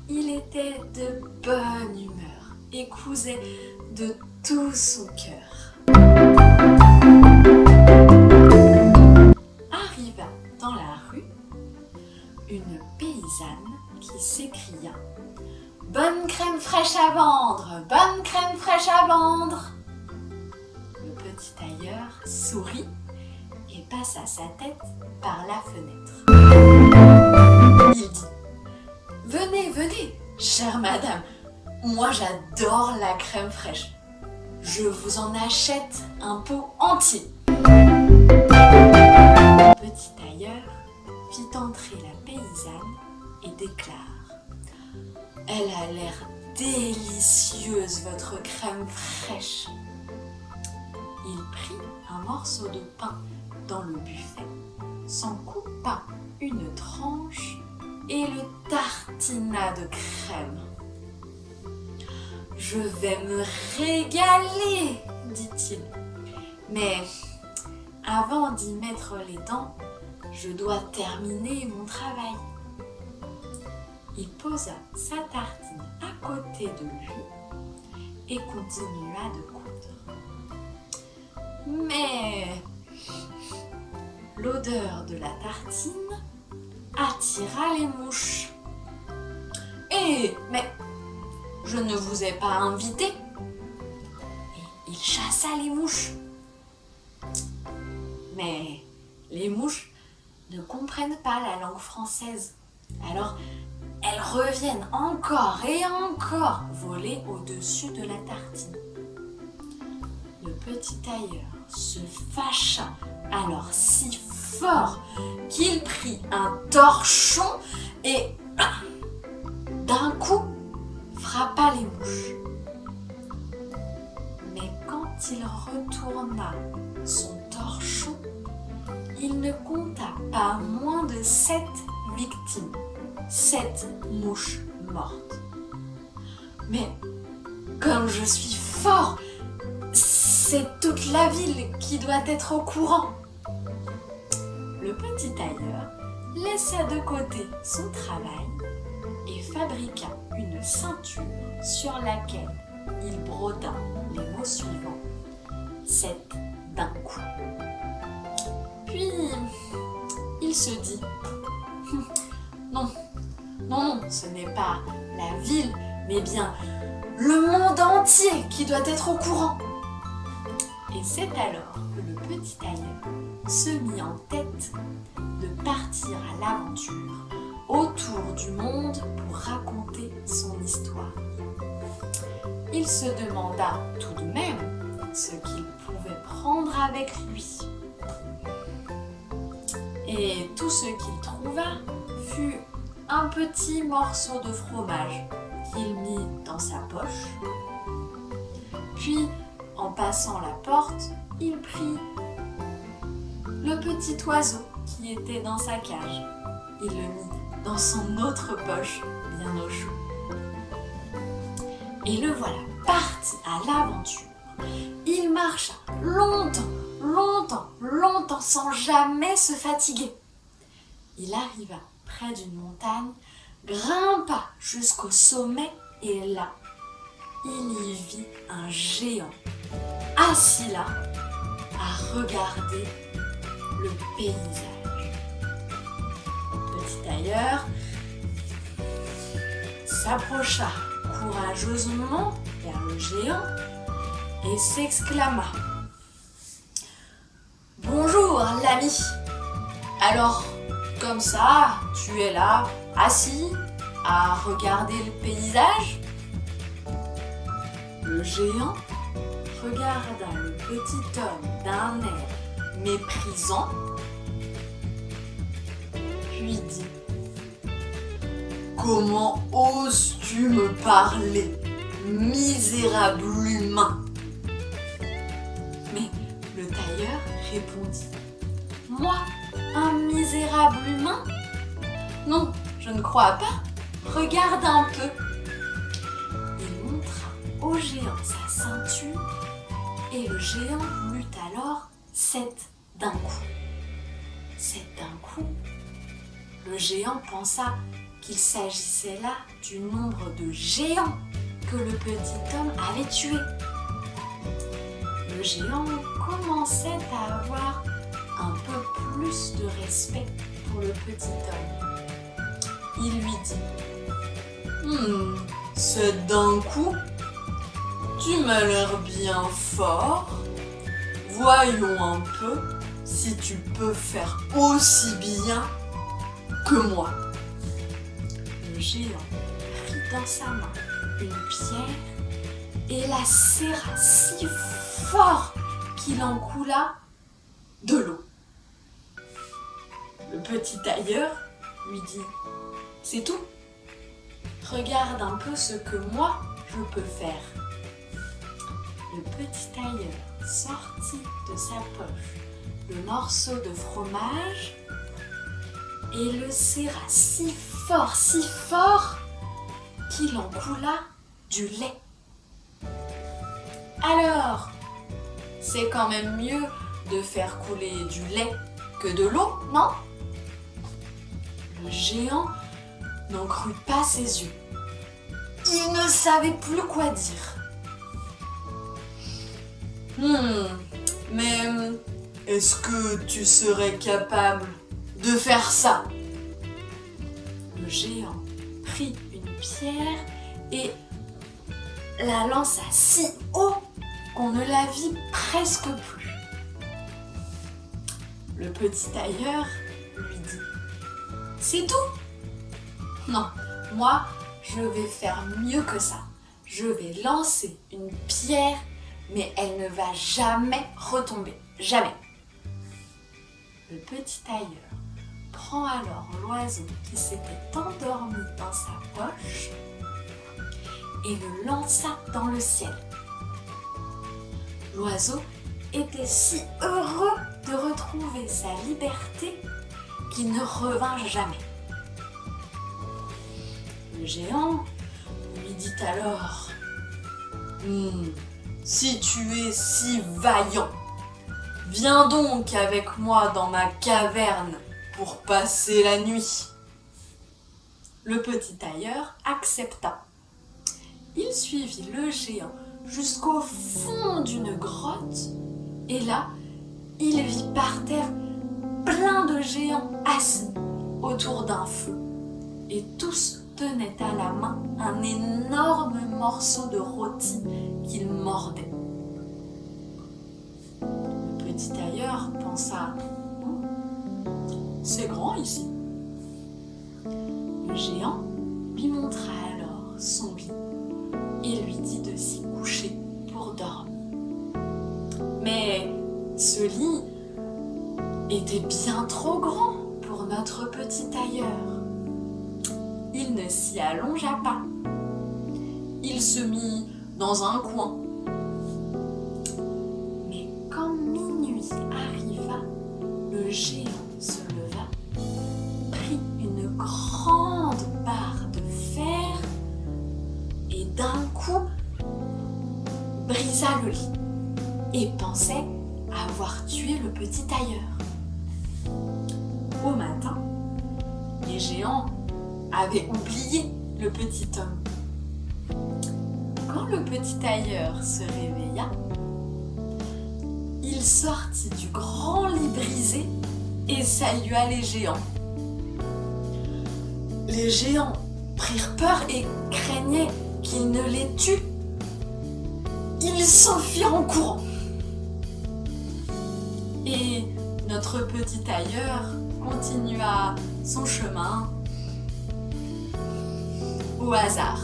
Il était de bonne humeur et cousait de tout son cœur. Arriva dans la rue une paysanne qui s'écria « Bonne crème fraîche à vendre, bonne crème fraîche à vendre !» Le petit tailleur sourit et passa sa tête par la fenêtre. Il dit « Venez, venez, chère madame, moi j'adore la crème fraîche. Je vous en achète un pot entier. » Le petit tailleur fit entrer la paysanne et déclare « Elle a l'air délicieuse, votre crème fraîche. » Il prit un morceau de pain dans le buffet, s'en coupa une tranche et le tartina de crème. « Je vais me régaler, dit-il. Mais avant d'y mettre les dents, je dois terminer mon travail. » Il posa sa tartine à côté de lui et continua de coudre. Mais l'odeur de la tartine attira les mouches. « Mais je ne vous ai pas invité !» Et il chassa les mouches. Mais les mouches ne comprennent pas la langue française. Alors, elles reviennent encore et encore voler au-dessus de la tartine. Le petit tailleur se fâcha alors si fort qu'il prit un torchon et d'un coup frappa les mouches. Mais quand il retourna son torchon, il ne compta pas moins de 7 victimes, 7 mouches mortes. Mais comme je suis fort, c'est toute la ville qui doit être au courant. Le petit tailleur laissa de côté son travail et fabriqua une ceinture sur laquelle il broda les mots suivants. 7 d'un coup. Puis, il se dit « Non, ce n'est pas la ville, mais bien le monde entier qui doit être au courant. » Et c'est alors que le petit tailleur se mit en tête de partir à l'aventure autour du monde pour raconter son histoire. Il se demanda tout de même ce qu'il pouvait prendre avec lui. Et tout ce qu'il trouva fut un petit morceau de fromage qu'il mit dans sa poche. Puis, en passant la porte, il prit le petit oiseau qui était dans sa cage. Il le mit dans son autre poche, bien au chaud. Et le voilà parti à l'aventure. Il marcha longtemps sans jamais se fatiguer. Il arriva près d'une montagne, grimpa jusqu'au sommet et là, il y vit un géant assis là à regarder le paysage. Le petit tailleur s'approcha courageusement vers le géant et s'exclama « Bonjour l'ami, alors comme ça tu es là assis à regarder le paysage ?» Le géant regarda le petit homme d'un air méprisant, puis dit « Comment oses-tu me parler, misérable humain ?» Mais le tailleur répondit « Moi, un misérable humain ? Non, je ne crois pas. Regarde un peu. » Il montra au géant sa ceinture et le géant lut alors 7 d'un coup. 7 d'un coup. Le géant pensa qu'il s'agissait là du nombre de géants que le petit homme avait tués. Le géant commençait à avoir un peu plus de respect pour le petit homme. Il lui dit « c'est d'un coup, tu m'as l'air bien fort. Voyons un peu si tu peux faire aussi bien que moi. » Le géant prit dans sa main une pierre et la serra si fort qu'il en coula de l'eau. Le petit tailleur lui dit « c'est tout. Regarde un peu ce que moi je peux faire. » Le petit tailleur sortit de sa poche le morceau de fromage et le serra si fort qu'il en coula du lait. Alors, c'est quand même mieux de faire couler du lait que de l'eau, non? Le géant n'en crut pas ses yeux. Il ne savait plus quoi dire. Mais est-ce que tu serais capable de faire ça? Le géant prit une pierre et la lança si haut qu'on ne la vit presque plus. Le petit tailleur lui dit « c'est tout? Non, moi, je vais faire mieux que ça. Je vais lancer une pierre, mais elle ne va jamais retomber. Jamais. » Le petit tailleur prend alors l'oiseau qui s'était endormi dans sa poche et le lança dans le ciel. L'oiseau était si heureux de retrouver sa liberté qu'il ne revint jamais. Le géant lui dit alors « si tu es si vaillant, viens donc avec moi dans ma caverne pour passer la nuit. » Le petit tailleur accepta. Il suivit le géant jusqu'au fond d'une grotte et là, il vit par terre plein de géants assis autour d'un feu et tous tenaient à la main un énorme morceau de rôti qu'ils mordaient. Le petit tailleur pensa « c'est grand ici ». Le géant lui montra alors son lit et lui dit de s'y coucher pour dormir. Mais ce lit était bien trop grand pour notre petit tailleur. Il ne s'y allongea pas. Il se mit dans un coin. Mais quand minuit arriva, le géant se leva, prit une grande barre de fer et d'un coup brisa le lit et pensait avoir tué le petit tailleur. Au matin, les géants avaient oublié le petit homme. Quand le petit tailleur se réveilla, il sortit du grand lit brisé et salua les géants. Les géants prirent peur et craignaient qu'il ne les tue. Ils s'enfuirent en courant. Et notre petit tailleur continua son chemin au hasard.